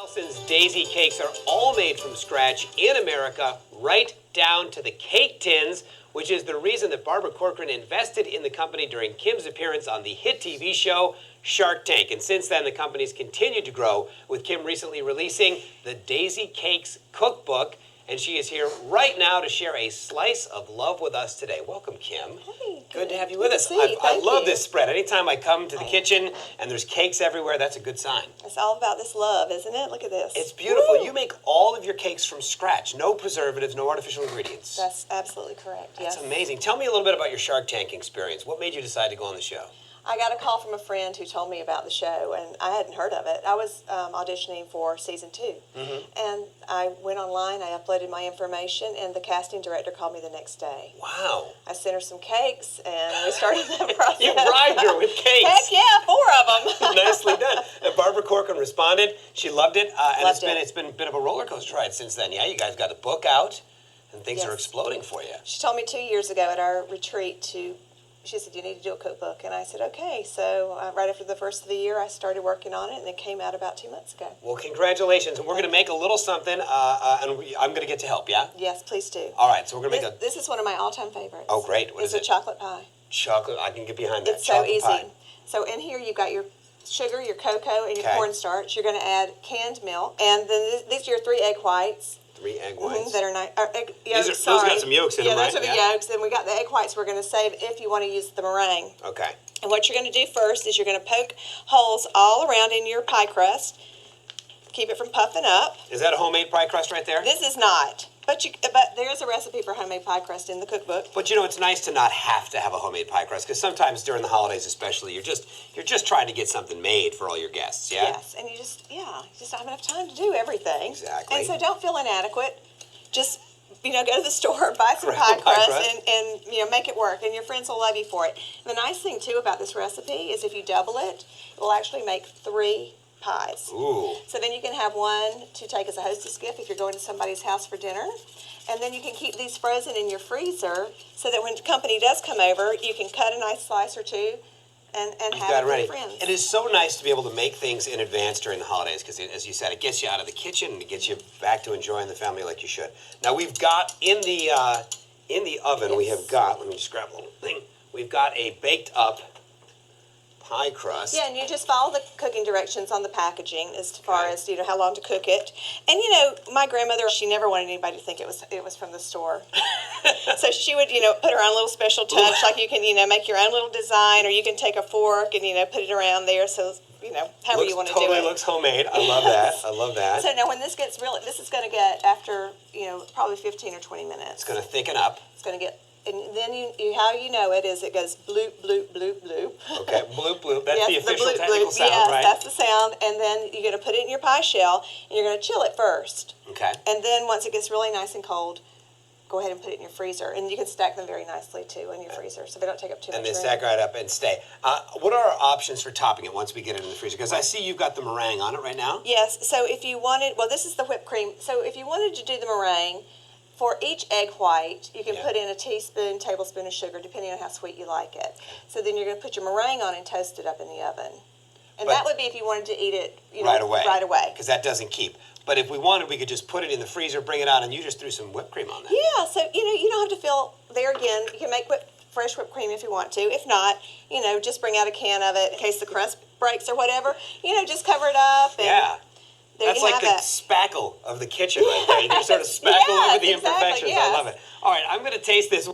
Nelson's Daisy Cakes are all made from scratch in America, right down to the cake tins, which is the reason that Barbara Corcoran invested in the company during Kim's appearance on the hit TV show Shark Tank. And since then, the company's continued to grow, with Kim recently releasing the Daisy Cakes cookbook. And she is here right now to share a slice of love with us today. Welcome, Kim. Hey, good to have you with us. I love this spread. Anytime I come to the kitchen and there's cakes everywhere, that's a good sign. It's all about this love, isn't it? Look at this. It's beautiful. Woo! You make all of your cakes from scratch. No preservatives, no artificial ingredients. That's absolutely correct, yes. That's amazing. Tell me a little bit about your Shark Tank experience. What made you decide to go on the show? I got a call from a friend who told me about the show, and I hadn't heard of it. I was auditioning for season 2, and I went online, I uploaded my information, and the casting director called me the next day. Wow. I sent her some cakes, and we started that process. You bribed her with cakes. Heck yeah, 4 of them. Nicely done. And Barbara Corcoran responded. She loved it, and Loved it's been a bit of a roller coaster ride since then. Yeah, you guys got the book out, and things Yes. are exploding for you. She told me 2 years ago at our retreat she said, you need to do a cookbook. And I said, okay. So right after the first of the year, I started working on it, and it came out about 2 months ago. Well, congratulations. And we're going to make a little something, and I'm going to get to help, yeah? Yes, please do. All right, so we're going to make a... This is one of my all-time favorites. Oh, great. What is it? It's a chocolate pie. Chocolate. I can get behind that. It's so Chocolate easy. pie. So in here, you've got your sugar, your cocoa, and your Okay. cornstarch. You're going to add canned milk. And then these are your 3 egg whites. 3 egg whites. That are nice. Egg yolks, Those sorry. got some yolks in yeah, them, right? those are the yolks. Then we got the egg whites we're going to save if you want to use the meringue. Okay. And what you're going to do first is you're going to poke holes all around in your pie crust. Keep it from puffing up. Is that a homemade pie crust right there? This is not. But there's a recipe for homemade pie crust in the cookbook. But you know, it's nice to not have to have a homemade pie crust, because sometimes during the holidays especially, you're just trying to get something made for all your guests, yeah? Yes, and you just don't have enough time to do everything. Exactly. And so don't feel inadequate. Just, go to the store, buy some Grab pie a pie crust, crust. and make it work, and your friends will love you for it. And the nice thing, too, about this recipe is if you double it, it will actually make 3 pies. Ooh. So then you can have one to take as a hostess gift if you're going to somebody's house for dinner. And then you can keep these frozen in your freezer so that when the company does come over, you can cut a nice slice or 2 and have Got it it ready. for friends. It is so nice to be able to make things in advance during the holidays, because, as you said, it gets you out of the kitchen and it gets you back to enjoying the family like you should. Now, we've got in the oven, we have got, let me just grab a little thing, we've got a baked up pie crust. Yeah, and you just follow the cooking directions on the packaging as far Okay. as how long to cook it. And my grandmother, she never wanted anybody to think it was from the store. So she would put her own little special touch, like you can make your own little design, or you can take a fork and put it around there. So however you want to do it. Totally looks homemade. I love that. I love that. So now when this gets this is going to get after probably 15 or 20 minutes. It's going to thicken up. It's going to get. And then how you know it is it goes bloop, bloop, bloop, bloop. Okay, bloop, bloop. That's Yes, the official bloop, technical bloop. sound, yes, right? that's the sound. And then you're going to put it in your pie shell, and you're going to chill it first. Okay. And then once it gets really nice and cold, go ahead and put it in your freezer. And you can stack them very nicely, too, in your freezer, so they don't take up too much And they room. stack right up and stay. What are our options for topping it once we get it in the freezer? Because I see you've got the meringue on it right now. Yes, so if you wanted, this is the whipped cream. So if you wanted to do the meringue, for each egg white, you can Yeah. put in a tablespoon of sugar, depending on how sweet you like it. So then you're going to put your meringue on and toast it up in the oven. And But- that would be if you wanted to eat it Right away. Right away. Because that doesn't keep. But if we wanted, we could just put it in the freezer, bring it out, and you just threw some whipped cream on that. Yeah, so you don't have to feel there again. You can make fresh whipped cream if you want to. If not, just bring out a can of it in case the crust breaks or whatever. Just cover it up. And Yeah. there That's you like have the it. spackle of the kitchen right there. You just sort of spackle Yes, over the exactly, imperfections. yes. I love it. All right, I'm going to taste this.